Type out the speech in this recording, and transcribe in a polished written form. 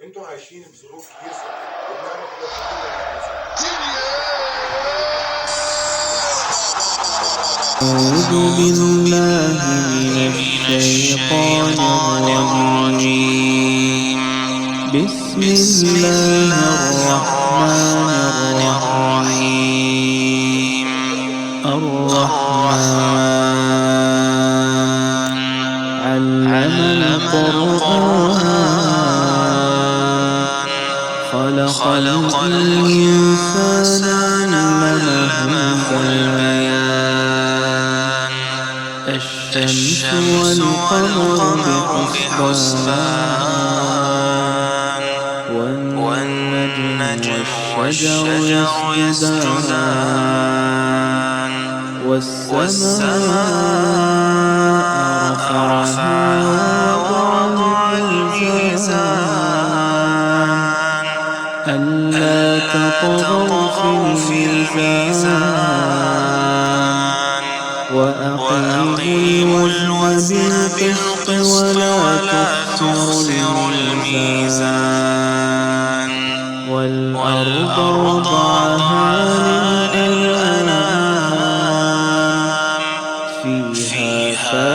انتوا عايشين بظروف كيسة وبنعرف ان الحكومة أعوذ بالله من الشيطان الرجيم. بسم الله الرحمن الرحيم. الرحمن علم القرآن خلق الإنسان علمه البيان. الشمس والقمر بحسبان والنجم والشجر يسجدان والسماء رفعها ووضع الميزان ألا تطغوا في الميزان وأقيموا الوزن بالقسط ولا تخسروا الميزان والأرض